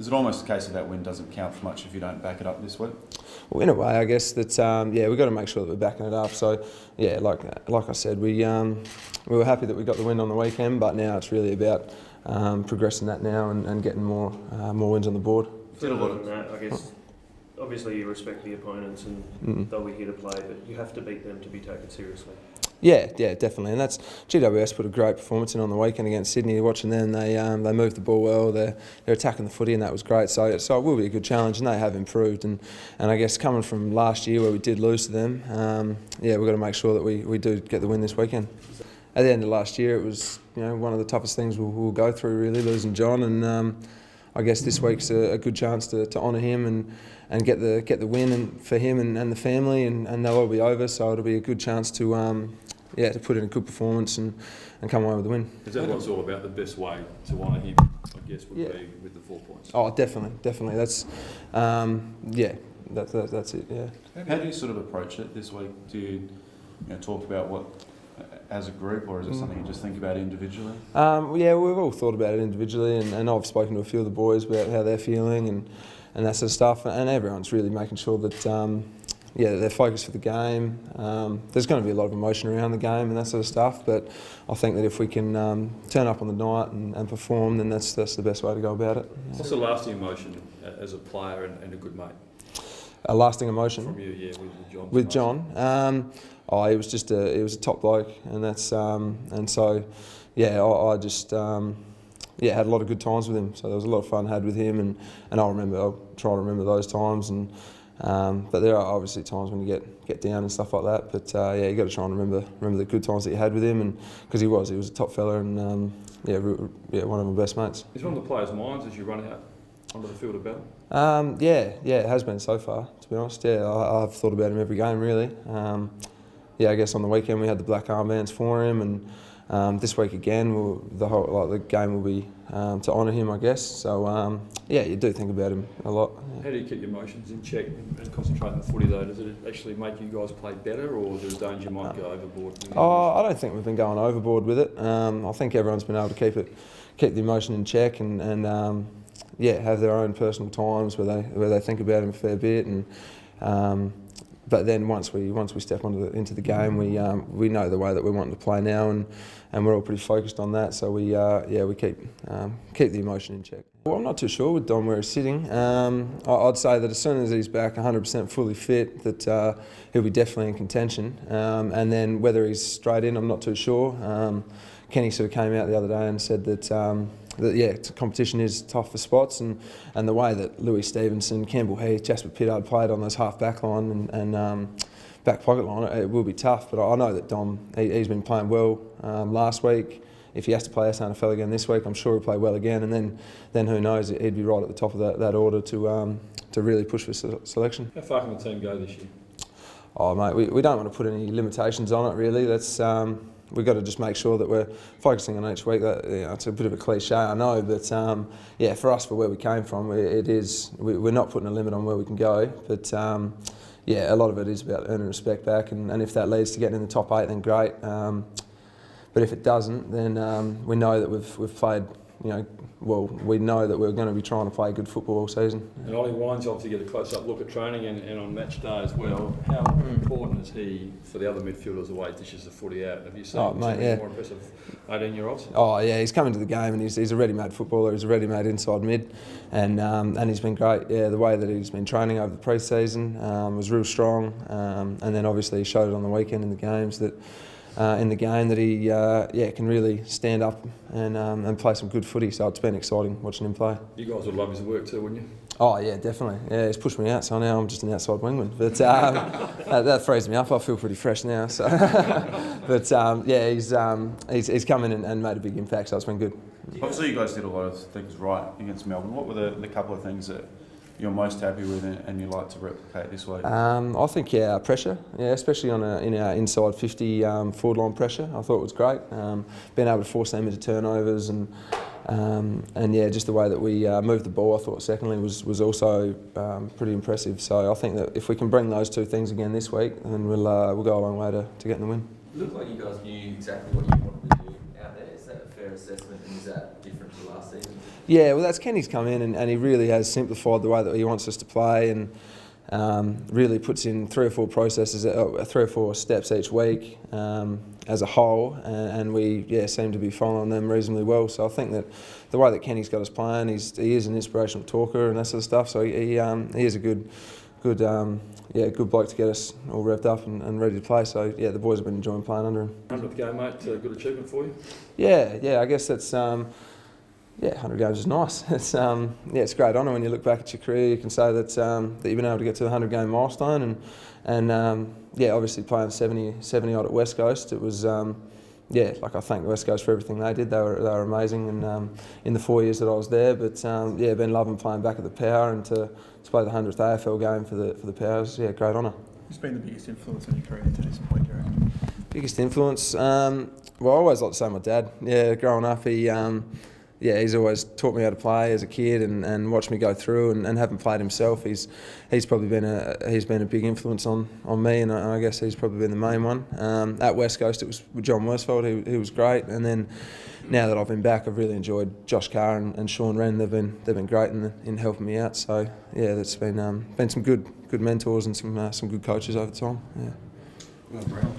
Is it almost a case of that win doesn't count for much if you don't back it up this week? Well, in a way, I guess that we've got to make sure that we're backing it up. So yeah, like I said, we were happy that we got the win on the weekend, but now it's really about progressing that now and getting more wins on the board. Further than that, I guess. Obviously, you respect the opponents and they'll be here to play, but you have to beat them to be taken seriously. Yeah, definitely, and that's GWS put a great performance in on the weekend against Sydney. Watching them, they moved the ball well. They're attacking the footy, and that was great. So it will be a good challenge, and they have improved. And I guess coming from last year where we did lose to them, we've got to make sure that we do get the win this weekend. At the end of last year, it was one of the toughest things we'll go through, really, losing John, and I guess this week's a good chance to honour him and get the win for him and the family, and they'll all be over. So it'll be a good chance to put in a good performance and come away with the win. Is that what it's all about? The best way to honour him, I guess, would be with the 4 points. Oh, definitely. That's that's it. Yeah. How do you sort of approach it this week? Do you talk about what as a group, or is it something you just think about individually? We've all thought about it individually, and I've spoken to a few of the boys about how they're feeling and that sort of stuff, and everyone's really making sure that they're focused for the game. There's going to be a lot of emotion around the game and that sort of stuff, but I think that if we can turn up on the night and perform, then that's the best way to go about it. What's the lasting emotion as a player and a good mate? A lasting emotion From you, with John. With John. He was just he was a top bloke, and that's and so I just had a lot of good times with him. So there was a lot of fun had with him, and I'll try to remember those times. And but there are obviously times when you get down and stuff like that. But you got to try and remember the good times that you had with him, and because he was a top fella, and one of my best mates. Is one of the players' minds as you run out onto the field of battle? It has been so far, to be honest. I've thought about him every game, really. I guess on the weekend we had the black armbands for him, and this week again, the game will be to honour him, I guess. So you do think about him a lot. How do you keep your emotions in check and concentrate on the footy though? Does it actually make you guys play better, or is there a danger you might go overboard? I don't think we've been going overboard with it. I think everyone's been able to keep the emotion in check and have their own personal times where they think about him a fair bit, and but then once we step into the game, we know the way that we want to play now, and we're all pretty focused on that. So we keep the emotion in check. Well, I'm not too sure with Don where he's sitting. I'd say that as soon as he's back 100% fully fit, that he'll be definitely in contention. And then whether he's straight in, I'm not too sure. Kenny sort of came out the other day and said that competition is tough for spots, and the way that Louis Stevenson, Campbell Heath, Jasper Pittard played on those half back line and back pocket line, it will be tough. But I know that Dom, he's been playing well last week. If he has to play SNFL again this week, I'm sure he'll play well again, and then who knows, he'd be right at the top of that order to really push for selection. How far can the team go this year? Oh mate, we don't want to put any limitations on it really. That's we've got to just make sure that we're focusing on each week. It's a bit of a cliche, I know, but for us, for where we came from, we're not putting a limit on where we can go. But a lot of it is about earning respect back, and if that leads to getting in the top 8, then great. But if it doesn't, then we know that we've played. We know that we're going to be trying to play good football all season. And Ollie Wines obviously get a close-up look at training and on match day as well. How important is he for the other midfielders the way he dishes the footy out? Have you seen more impressive 18-year-olds? Oh yeah, he's coming to the game and he's a ready-made footballer. He's a ready-made inside mid, and he's been great. Yeah, the way that he's been training over the pre-season was real strong, and then obviously he showed it on the weekend in the games that. In the game that he can really stand up and play some good footy, so it's been exciting watching him play. You guys would love his work too, wouldn't you? Oh yeah, definitely. Yeah, he's pushed me out, so now I'm just an outside wingman. But that frees me up. I feel pretty fresh now. So, but he's come in and made a big impact, so it's been good. Obviously, you guys did a lot of things right against Melbourne. What were the couple of things that you're most happy with and you like to replicate this week? I think pressure, especially in our inside 50 forward line pressure. I thought it was great. Being able to force them into turnovers and just the way that we moved the ball, I thought secondly was also pretty impressive. So I think that if we can bring those two things again this week, then we'll go a long way to getting the win. It looked like you guys knew exactly what you wanted to do out there. Is that a fair assessment, and is that different to last season? Yeah, well, that's Kenny's come in and he really has simplified the way that he wants us to play, and really puts in 3 or 4 processes, 3 or 4 steps each week as a whole, and we seem to be following them reasonably well. So I think that the way that Kenny's got us playing, he is an inspirational talker and that sort of stuff. So he is a good bloke to get us all revved up and ready to play. So yeah, the boys have been enjoying playing under him. 100th game, mate. Good achievement for you. Yeah. I guess that's 100 games is nice. It's it's a great honour when you look back at your career. You can say that that you've been able to get to the 100 game milestone, and obviously playing 70 odd at West Coast, it was like I thank West Coast for everything they did. They were amazing, and in the 4 years that I was there. But been loving playing back at the Power, and to play the 100th AFL game for the Powers. Yeah, great honour. Who's been the biggest influence on your career to this point, do you reckon? Biggest influence? Well, I always like to say my dad. Yeah, growing up, he's always taught me how to play as a kid and watched me go through, and having played himself, he's probably been a big influence on me, and I guess he's probably been the main one. At West Coast, it was with John Worsfold. He was great, and then now that I've been back, I've really enjoyed Josh Carr and Sean Wren. They've been great in helping me out. So yeah, that's been some good mentors and some good coaches over time. Yeah. Well, Brown.